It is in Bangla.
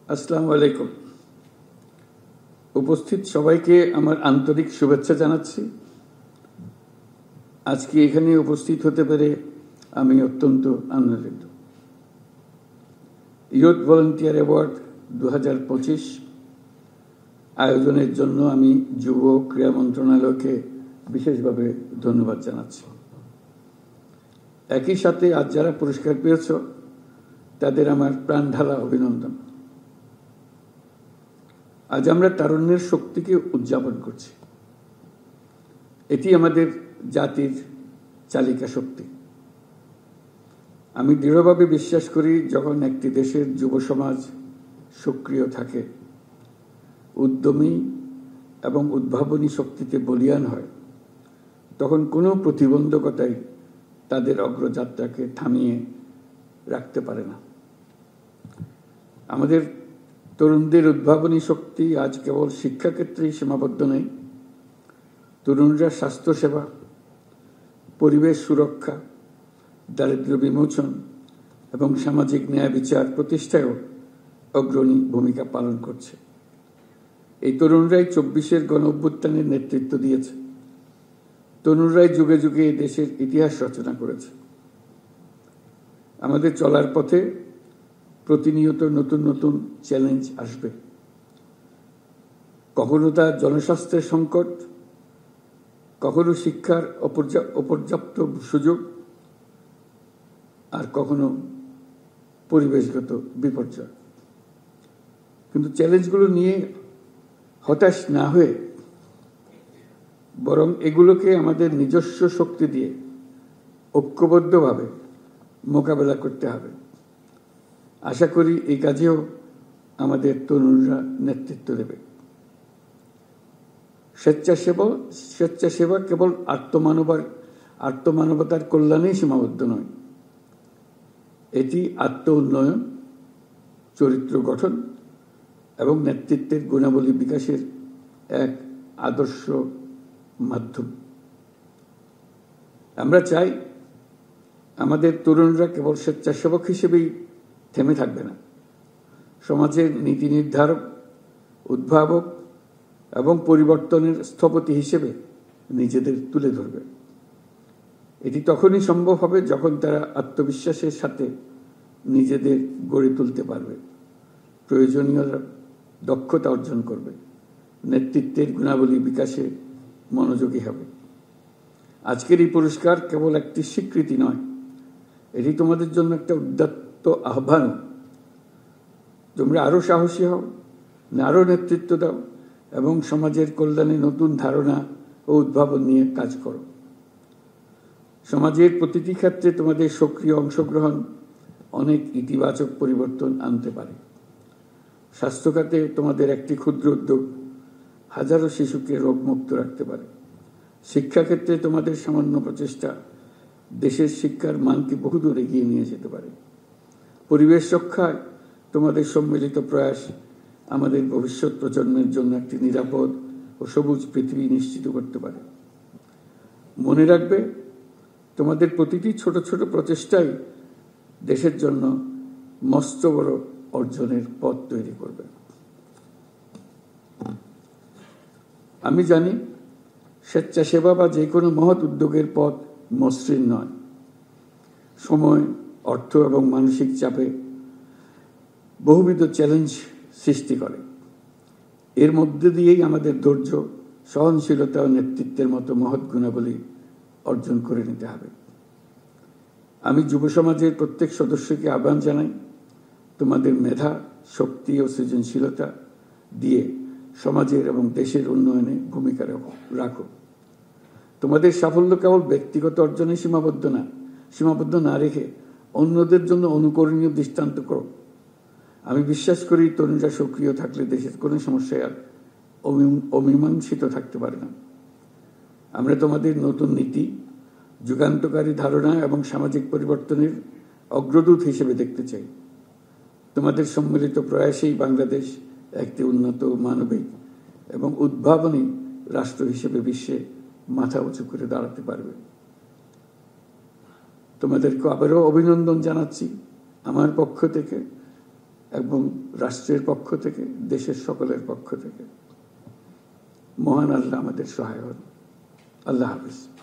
আসসালামু আলাইকুম। উপস্থিত সবাইকে আমার আন্তরিক শুভেচ্ছা জানাচ্ছি। আজকে এখানে উপস্থিত হতে পেরে আমি অত্যন্ত আনন্দিত। ইয়ুথ ভলান্টিয়ার অ্যাওয়ার্ড 2025 আয়োজনের জন্য আমি যুব ক্রীড়া মন্ত্রণালয়কে বিশেষভাবে ধন্যবাদ জানাচ্ছি। একই সাথে আজ যারা পুরস্কার পেয়েছ তাদের আমার প্রাণঢালা অভিনন্দন। আজ আমরা তারুণ্যের শক্তিকে উদযাপন করছি। এটি আমাদের জাতির চালিকা শক্তি। আমি দৃঢ়ভাবে বিশ্বাস করি, যখন একটি দেশের যুব সমাজ সক্রিয় থাকে, উদ্যমী এবং উদ্ভাবনী শক্তিতে বলীয়ান হয়, তখন কোনো প্রতিবন্ধকতাই তাদের অগ্রযাত্রাকে থামিয়ে রাখতে পারে না। আমাদের তরুণদের উদ্ভাবনী শক্তি আজ কেবল শিক্ষাক্ষেত্রেই সীমাবদ্ধ নেই। তরুণরা স্বাস্থ্যসেবা, পরিবেশ সুরক্ষা, দারিদ্র্য বিমোচন এবং সামাজিক ন্যায় বিচার প্রতিষ্ঠায়ও অগ্রণী ভূমিকা পালন করছে। এই তরুণরাই 24-এর গণ-অভ্যুত্থানের নেতৃত্ব দিয়েছে। তরুণরাই যুগে যুগে এই দেশের ইতিহাস রচনা করেছে। আমাদের চলার পথে প্রতিনিয়ত নতুন নতুন চ্যালেঞ্জ আসবে। কখনো তা জনস্বাস্থ্যের সংকট, কখনো শিক্ষার অপর্যাপ্ত সুযোগ, আর কখনো পরিবেশগত বিপর্যয়। কিন্তু চ্যালেঞ্জগুলো নিয়ে হতাশ না হয়ে বরং এগুলোকে আমাদের নিজস্ব শক্তি দিয়ে ঐক্যবদ্ধভাবে মোকাবেলা করতে হবে। আশা করি এই কাজেও আমাদের তরুণরা নেতৃত্ব দেবে। স্বেচ্ছাসেবা কেবল আত্মমানবতার কল্যাণেই সীমাবদ্ধ নয়। এটি আত্ম উন্নয়ন, চরিত্র গঠন এবং নেতৃত্বের গুণাবলী বিকাশের এক আদর্শ মাধ্যম। আমরা চাই আমাদের তরুণরা কেবল স্বেচ্ছাসেবক হিসেবেই থেমে থাকবে না, সমাজের নীতি নির্ধারক, উদ্ভাবক এবং পরিবর্তনের স্থপতি হিসেবে নিজেদের তুলে ধরবে। এটি তখনই সম্ভব হবে যখন তারা আত্মবিশ্বাসের সাথে নিজেদের গড়ে তুলতে পারবে, প্রয়োজনীয় দক্ষতা অর্জন করবে, নেতৃত্বের গুণাবলী বিকাশে মনোযোগী হবে। আজকের এই পুরস্কার কেবল একটি স্বীকৃতি নয়, এটি তোমাদের জন্য একটা উদাত্ত আহ্বান। তোমরা আরো সাহসী হও, আরো নেতৃত্ব দাও এবং সমাজের কল্যাণে নতুন ধারণা ও উদ্ভাবন নিয়ে কাজ করো। সমাজের প্রতিটি ক্ষেত্রে তোমাদের সক্রিয় অংশগ্রহণ অনেক ইতিবাচক পরিবর্তন আনতে পারে। স্বাস্থ্য খাতে তোমাদের একটি ক্ষুদ্র উদ্যোগ হাজারো শিশুকে রোগমুক্ত রাখতে পারে। শিক্ষাক্ষেত্রে তোমাদের সামান্য প্রচেষ্টা দেশের শিক্ষার মানকে বহুদূর এগিয়ে নিয়ে যেতে পারে। পরিবেশ রক্ষায় তোমাদের সম্মিলিত প্রয়াস আমাদের ভবিষ্যৎ প্রজন্মের জন্য একটি নিরাপদ ও সবুজ পৃথিবী নিশ্চিত করতে পারে। মনে রাখবে, তোমাদের প্রতিটি ছোট ছোট প্রচেষ্টাই দেশের জন্য মস্ত বড় অর্জনের পথ তৈরি করবে। আমি জানি, স্বেচ্ছাসেবা বা যে কোনো মহৎ উদ্যোগের পথ মসৃণ নয়। সময়, অর্থ এবং মানসিক চাপে বহুবিধ চ্যালেঞ্জ সৃষ্টি করে। এর মধ্যে দিয়েই আমাদের ধৈর্য, সহনশীলতা ও নেতৃত্বের মতো মহৎ গুণাবলী অর্জন করে নিতে হবে। আমি যুব সমাজের প্রত্যেক সদস্যকে আহ্বান জানাই, তোমাদের মেধা, শক্তি ও সৃজনশীলতা দিয়ে সমাজের এবং দেশের উন্নয়নে ভূমিকা রাখো। তোমাদের সাফল্য কেবল ব্যক্তিগত অর্জনে সীমাবদ্ধ না রেখে অন্যদের জন্য অনুকরণীয় দৃষ্টান্ত করো। আমি বিশ্বাস করি, তরুণরা সক্রিয় থাকলে দেশের কোনো সমস্যায় আর অমীমাংসিত থাকতে পারে না। আমরা তোমাদের নতুন নীতি, যুগান্তকারী ধারণা এবং সামাজিক পরিবর্তনের অগ্রদূত হিসেবে দেখতে চাই। তোমাদের সম্মিলিত প্রয়াসেই বাংলাদেশ একটি উন্নত, মানবিক এবং উদ্ভাবনী রাষ্ট্র হিসেবে বিশ্বে মাথা উঁচু করে দাঁড়াতে পারবে। তোমাদেরকে আবারও অভিনন্দন জানাচ্ছি আমার পক্ষ থেকে এবং রাষ্ট্রের পক্ষ থেকে, দেশের সকলের পক্ষ থেকে। মহান আল্লাহ আমাদের সহায় হন। আল্লাহ হাফিজ।